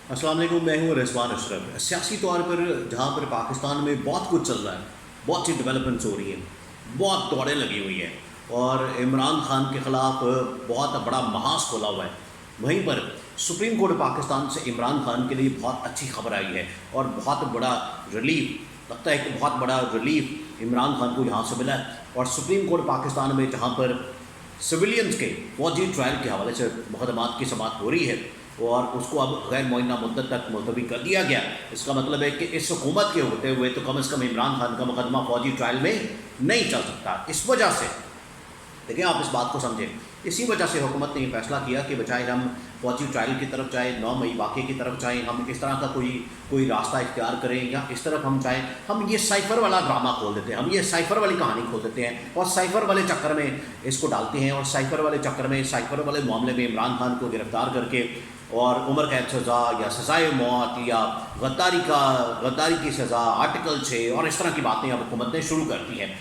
السلام علیکم، میں ہوں رضوان اشرف۔ سیاسی طور پر جہاں پر پاکستان میں بہت کچھ چل رہا ہے، بہت سی ڈیولپمنٹس ہو رہی ہیں، بہت دوڑیں لگی ہوئی ہیں اور عمران خان کے خلاف بہت بڑا محاذ کھولا ہوا ہے، وہیں پر سپریم کورٹ پاکستان سے عمران خان کے لیے بہت اچھی خبر آئی ہے اور بہت بڑا ریلیف لگتا ہے کہ بہت بڑا ریلیف عمران خان کو یہاں سے ملا ہے۔ اور سپریم کورٹ پاکستان میں جہاں پر سویلینز کے فوجی ٹرائل کے حوالے سے مقدمات کی سماعت ہو رہی ہے اور اس کو اب غیر معینہ مدت تک ملتوی کر دیا گیا، اس کا مطلب ہے کہ اس حکومت کے ہوتے ہوئے تو کم از کم عمران خان کا مقدمہ فوجی ٹرائل میں نہیں چل سکتا۔ اس وجہ سے دیکھیں، آپ اس بات کو سمجھیں، اسی وجہ سے حکومت نے یہ فیصلہ کیا کہ بجائے ہم فوجی ٹرائل کی طرف جائیں، 9 مئی واقعے کی طرف جائیں، ہم اس طرح کا کوئی راستہ اختیار کریں یا اس طرف ہم جائیں، ہم یہ سائفر والا ڈرامہ کھول دیتے ہیں، ہم یہ سائفر والی کہانی کھول دیتے ہیں اور سائفر والے چکر میں اس کو ڈالتے ہیں اور سائفر والے چکر میں، سائفر والے معاملے میں عمران خان کو گرفتار کر کے اور عمر قید سزا یا سزائے موت یا غداری کی سزا، آرٹیکل 6 اور اس طرح کی باتیں اب حکومت نے شروع کر دی ہیں۔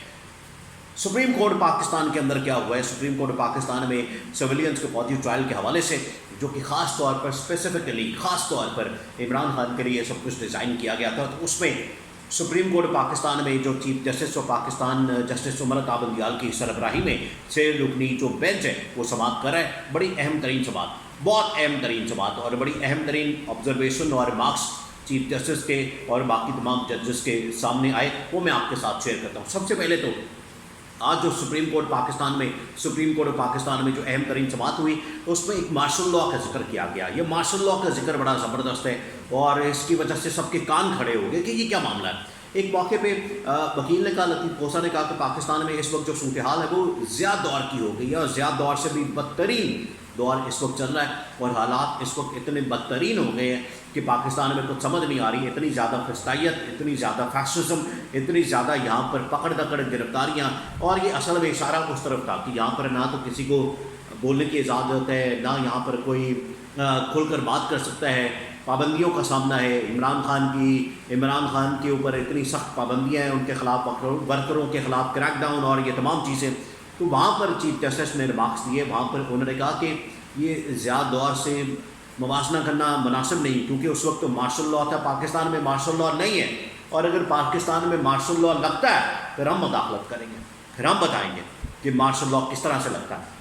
سپریم کورٹ پاکستان کے اندر کیا ہوا ہے؟ سپریم کورٹ پاکستان میں سویلینز کے فوجی ٹرائل کے حوالے سے، جو کہ خاص طور پر اسپیسیفکلی خاص طور پر عمران خان کے لیے سب کچھ ڈیزائن کیا گیا تھا، تو اس میں سپریم کورٹ پاکستان میں جو chief justice of Pakistan justice Umar Ata Bandial کی سربراہی میں 6 رکنی جو بینچ ہے وہ سماعت کر رہا ہے۔ بڑی اہم ترین سماعت، بہت اہم ترین سماعت اور بڑی اہم ترین آبزرویشن اور ریمارکس چیف جسٹس کے اور باقی تمام ججز کے سامنے آئے، وہ میں آپ کے ساتھ شیئر کرتا ہوں۔ سب سے پہلے تو آج جو سپریم کورٹ پاکستان میں جو اہم ترین سماعت ہوئی، اس میں ایک مارشل لاء کا ذکر کیا گیا۔ یہ مارشل لاء کا ذکر بڑا زبردست ہے اور اس کی وجہ سے سب کے کان کھڑے ہو گئے کہ یہ کیا معاملہ ہے۔ ایک موقع پہ وکیل نے کہا، لطیف کوسا نے کہا کہ پاکستان میں اس وقت جو صورتحال ہے وہ زیادہ دور کی ہو گئی ہے اور زیادہ دور سے بھی بدترین دور اس وقت چل رہا ہے اور حالات اس وقت اتنے بدترین ہو گئے ہیں کہ پاکستان میں کچھ سمجھ نہیں آ رہی، اتنی زیادہ فسطائیت، اتنی زیادہ فیشزم، اتنی زیادہ یہاں پر پکڑ دکڑ گرفتاریاں، اور یہ اصل میں اشارہ اس طرف تھا کہ یہاں پر نہ تو کسی کو بولنے کی اجازت ہے، نہ یہاں پر کوئی کھل کر بات کر سکتا ہے، پابندیوں کا سامنا ہے۔ عمران خان کے اوپر اتنی سخت پابندیاں ہیں، ان کے خلاف ورکروں کے خلاف کریک ڈاؤن اور یہ تمام چیزیں، تو وہاں پر چیف جسٹس نے ریمارکس دیے۔ وہاں پر انہوں نے کہا کہ یہ زیادہ دور سے موازنہ کرنا مناسب نہیں، کیونکہ اس وقت تو مارشل لاء تھا، پاکستان میں مارشل لاء نہیں ہے، اور اگر پاکستان میں مارشل لاء لگتا ہے پھر ہم مداخلت کریں گے، پھر ہم بتائیں گے کہ مارشل لاء کس طرح سے لگتا ہے۔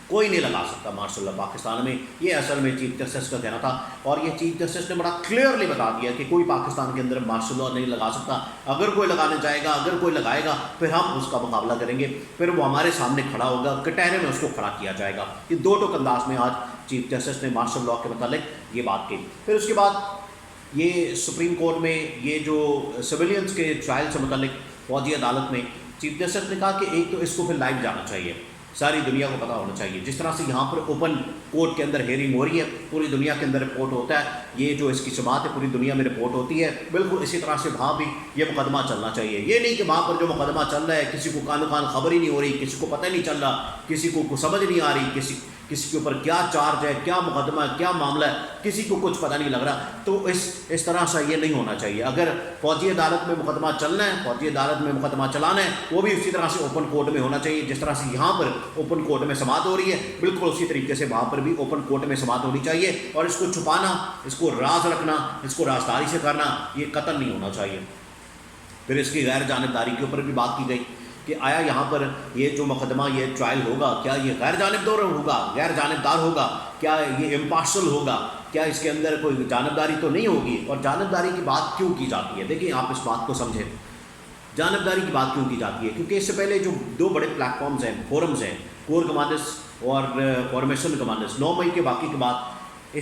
کوئی نہیں لگا سکتا مارشل لاء پاکستان میں، یہ اصل میں چیف جسٹس کا کہنا تھا، اور یہ چیف جسٹس نے بڑا کلیئرلی بتا دیا کہ کوئی پاکستان کے اندر مارشل لاء نہیں لگا سکتا۔ اگر کوئی لگانے جائے گا، اگر کوئی لگائے گا، پھر ہم اس کا مقابلہ کریں گے، پھر وہ ہمارے سامنے کھڑا ہوگا، کٹہرے میں اس کو کھڑا کیا جائے گا۔ یہ دو ٹوک انداز میں آج چیف جسٹس نے مارشل لاء کے متعلق یہ بات کی۔ پھر اس کے بعد یہ سپریم کورٹ میں یہ جو سویلینز کے ٹرائل سے متعلق فوجی عدالت میں چیف جسٹس نے کہا کہ ایک تو اس کو پھر لائیو جانا چاہیے، ساری دنیا کو پتہ ہونا چاہیے، جس طرح سے یہاں پر اوپن کورٹ کے اندر ہیئرنگ ہو رہی ہے، پوری دنیا کے اندر رپورٹ ہوتا ہے، یہ جو اس کی سماعت ہے پوری دنیا میں رپورٹ ہوتی ہے، بالکل اسی طرح سے وہاں بھی یہ مقدمہ چلنا چاہیے۔ یہ نہیں کہ وہاں پر جو مقدمہ چل رہا ہے کسی کو کانو کان خبر ہی نہیں ہو رہی، کسی کو پتہ نہیں چل رہا، کسی کو سمجھ نہیں آ رہی، کسی کے اوپر کیا چارج ہے، کیا مقدمہ ہے، کیا معاملہ ہے، کسی کو کچھ پتہ نہیں لگ رہا۔ تو اس طرح سے یہ نہیں ہونا چاہیے۔ اگر فوجی عدالت میں مقدمہ چلنا ہے، فوجی عدالت میں مقدمہ چلانا ہے، وہ بھی اسی طرح سے اوپن کورٹ میں ہونا چاہیے، جس طرح سے یہاں پر اوپن کورٹ میں سماعت ہو رہی ہے، بالکل اسی طریقے سے وہاں پر بھی اوپن کورٹ میں سماعت ہونی چاہیے۔ اور اس کو چھپانا، اس کو راز رکھنا، اس کو رازداری سے کرنا، یہ قطعاً نہیں ہونا چاہیے۔ پھر اس کی غیر جانبداری کے اوپر بھی بات کی گئی کہ آیا یہاں پر یہ جو مقدمہ، یہ ٹرائل ہوگا، کیا یہ غیر جانبدار ہوگا، کیا یہ امپارشل ہوگا، کیا اس کے اندر کوئی جانبداری تو نہیں ہوگی؟ اور جانبداری کی بات کیوں کی جاتی ہے؟ دیکھیں، آپ اس بات کو سمجھیں، جانبداری کی بات کیوں کی جاتی ہے؟ کیونکہ اس سے پہلے جو 2 بڑے پلیٹ فارمز ہیں، فورمز ہیں، کور کمانڈرز اور فارمیشن کمانڈرز، 9 مئی کے واقعے کے بعد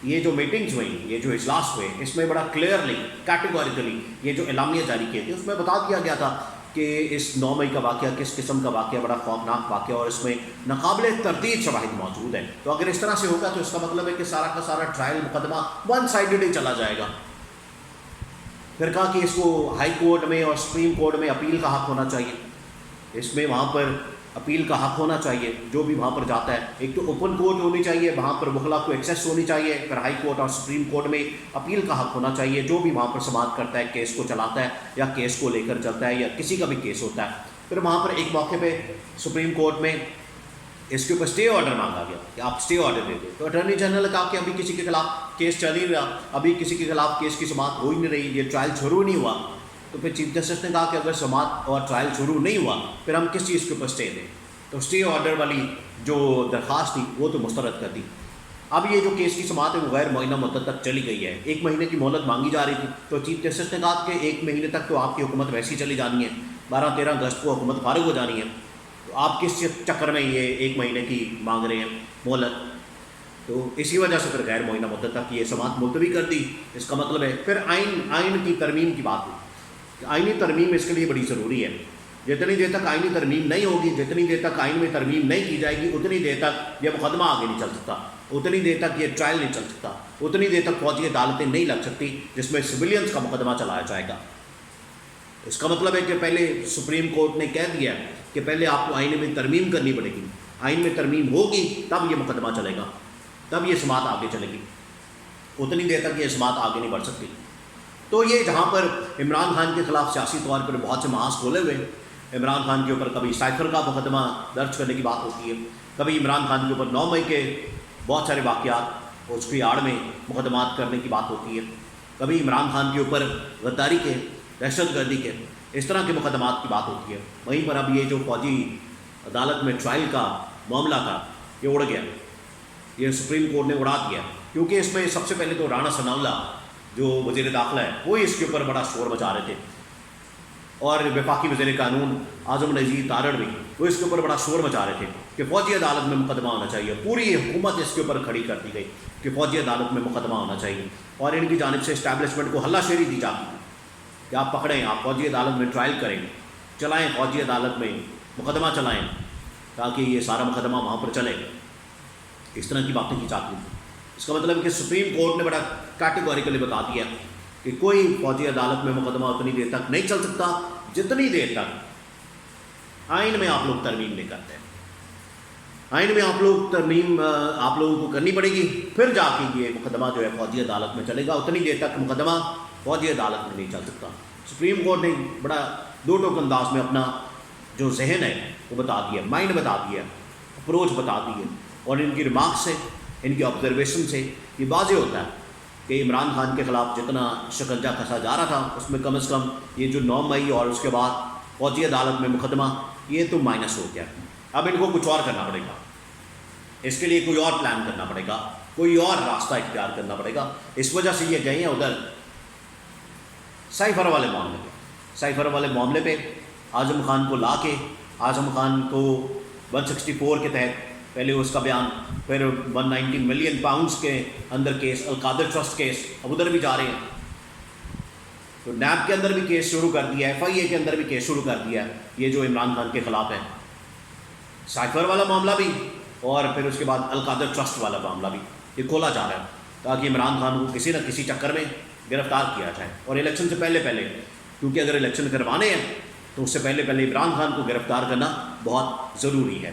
یہ جو میٹنگز ہوئیں، یہ جو اجلاس ہوئے، اس میں بڑا کلیئرلی کیٹیگوریکلی یہ جو اعلامیہ جاری کیے تھے، اس میں بتا دیا گیا تھا کہ اس 9 مئی کا واقعہ کس قسم کا واقعہ، بڑا خوفناک واقعہ، اور اس میں ناقابل تردید شواہد موجود ہیں۔ تو اگر اس طرح سے ہوگا تو اس کا مطلب ہے کہ سارا کا سارا ٹرائل مقدمہ ون سائیڈڈ ہی چلا جائے گا۔ پھر کہا کہ اس کو ہائی کورٹ میں اور سپریم کورٹ میں اپیل کا حق ہونا چاہیے، اس میں وہاں پر اپیل کا حق ہونا چاہیے جو بھی وہاں پر جاتا ہے۔ ایک تو اوپن کورٹ ہونی چاہیے، وہاں پر وکلا کو ایکسیس ہونی چاہیے، پھر ہائی کورٹ اور سپریم کورٹ میں اپیل کا حق ہونا چاہیے، جو بھی وہاں پر سماعت کرتا ہے، کیس کو چلاتا ہے یا کیس کو لے کر چلتا ہے یا کسی کا بھی کیس ہوتا ہے۔ پھر وہاں پر ایک موقع پہ سپریم کورٹ میں اس کے اوپر اسٹے آرڈر مانگا گیا کہ آپ اسٹے آرڈر دے دیں. تو اٹارنی جنرل نے کہا کہ ابھی کسی کے خلاف کیس چل ہی رہا, ابھی کسی کے خلاف کیس کی سماعت ہو ہی نہیں رہی, یہ ٹرائل شروع نہیں ہوا. تو پھر چیف جسٹس نے کہا کہ اگر سماعت اور ٹرائل شروع نہیں ہوا پھر ہم کس چیز کے اوپر اسٹے دیں. تو اسٹے آرڈر والی جو درخواست تھی وہ تو مسترد کر دی. اب یہ جو کیس کی سماعت ہے وہ غیر معینہ مدت تک چلی گئی ہے. 1 مہینے کی مہلت مانگی جا رہی تھی, تو چیف جسٹس نے کہا کہ 1 مہینے تک تو آپ کی حکومت ویسی چلی جانی ہے, 12-13 اگست کو حکومت فارغ ہو جانی ہے, تو آپ کس چکر میں یہ 1 مہینے کی مانگ رہے ہیں مہلت. تو اسی وجہ سے پھر غیر معینہ مدت تک یہ سماعت ملتوی کر دی. اس کا مطلب ہے پھر آئین کی ترمیم کی بات ہوئی. آئینی ترمیم اس کے لیے بڑی ضروری ہے. جتنی دیر تک آئینی ترمیم نہیں ہوگی, جتنی دیر تک آئین میں ترمیم نہیں کی جائے گی, اتنی دیر تک یہ مقدمہ آگے نہیں چل سکتا, اتنی دیر تک یہ ٹرائل نہیں چل سکتا, اتنی دیر تک فوجی عدالتیں نہیں لگ سکتی جس میں سویلینز کا مقدمہ چلایا جائے گا. اس کا مطلب ہے کہ پہلے سپریم کورٹ نے کہہ دیا کہ پہلے آپ کو آئین میں ترمیم کرنی پڑے گی, آئین میں ترمیم ہوگی تب یہ مقدمہ چلے گا, تب یہ سماعت آگے چلے گی, اتنی دیر تک یہ سماعت آگے نہیں بڑھ سکتی. تو یہ جہاں پر عمران خان کے خلاف سیاسی طور پر بہت سے محاذ کھولے ہوئے, عمران خان کے اوپر کبھی سائفر کا مقدمہ درج کرنے کی بات ہوتی ہے, کبھی عمران خان کے اوپر 9 مئی کے بہت سارے واقعات اس کی آڑ میں مقدمات کرنے کی بات ہوتی ہے, کبھی عمران خان کے اوپر غداری کے, دہشت گردی کے, اس طرح کے مقدمات کی بات ہوتی ہے. وہیں پر اب یہ جو فوجی عدالت میں ٹرائل کا معاملہ تھا یہ اڑ گیا, یہ سپریم کورٹ نے اڑا دیا, کیونکہ اس میں سب سے پہلے تو رانا ثناء اللہ جو وزیر داخلہ ہے وہی اس کے اوپر بڑا شور مچا رہے تھے, اور وفاقی وزیر قانون اعظم نذیر تارڑ بھی وہ اس کے اوپر بڑا شور مچا رہے تھے کہ فوجی عدالت میں مقدمہ ہونا چاہیے. پوری حکومت اس کے اوپر کھڑی کر دی گئی کہ فوجی عدالت میں مقدمہ ہونا چاہیے, اور ان کی جانب سے اسٹیبلشمنٹ کو ہلہ شیری دی جاتی تھی کہ آپ پکڑیں, آپ فوجی عدالت میں ٹرائل کریں, چلائیں فوجی عدالت میں مقدمہ چلائیں تاکہ یہ سارا مقدمہ وہاں پر چلے. اس طرح کی باتیں کی جاتی تھیں. اس کا مطلب ہے کہ سپریم کورٹ نے بڑا کیٹیگوریکلی بتا دیا کہ کوئی فوجی عدالت میں مقدمہ اتنی دیر تک نہیں چل سکتا جتنی دیر تک آئین میں آپ لوگ ترمیم نہیں کرتے. آئین میں آپ لوگ ترمیم آپ لوگوں کو کرنی پڑے گی, پھر جا کے یہ مقدمہ جو ہے فوجی عدالت میں چلے گا, اتنی دیر تک مقدمہ فوجی عدالت میں نہیں چل سکتا. سپریم کورٹ نے بڑا دو ٹوک انداز میں اپنا جو ذہن ہے وہ بتا دیا, مائنڈ بتا دیا, اپروچ بتا دی ہے, اور ان کی ریمارکس سے, ان کی آبزرویشن سے یہ واضح ہوتا ہے کہ عمران خان کے خلاف جتنا شکنجہ کسا جا رہا تھا اس میں کم از کم یہ جو 9 مئی اور اس کے بعد فوجی عدالت میں مقدمہ یہ تو مائنس ہو گیا. اب ان کو کچھ اور کرنا پڑے گا, اس کے لیے کوئی اور پلان کرنا پڑے گا, کوئی اور راستہ اختیار کرنا پڑے گا. اس وجہ سے یہ گئے ہیں ادھر سائفر والے معاملے پہ. سائفر والے معاملے پہ اعظم خان کو لا کے, اعظم خان کو 164 کے تحت پہلے اس کا بیان, پھر 190 ملین پاؤنڈز کے اندر کیس, القادر ٹرسٹ کیس, اب ادھر بھی جا رہے ہیں. تو نیب کے اندر بھی کیس شروع کر دیا ہے, FIA کے اندر بھی کیس شروع کر دیا ہے, یہ جو عمران خان کے خلاف ہے. سائفر والا معاملہ بھی اور پھر اس کے بعد القادر ٹرسٹ والا معاملہ بھی یہ کھولا جا رہا ہے تاکہ عمران خان کو کسی نہ کسی چکر میں گرفتار کیا جائے. اور الیکشن سے پہلے کیونکہ اگر الیکشن کروانے ہیں تو اس سے پہلے عمران خان کو گرفتار کرنا بہت ضروری ہے.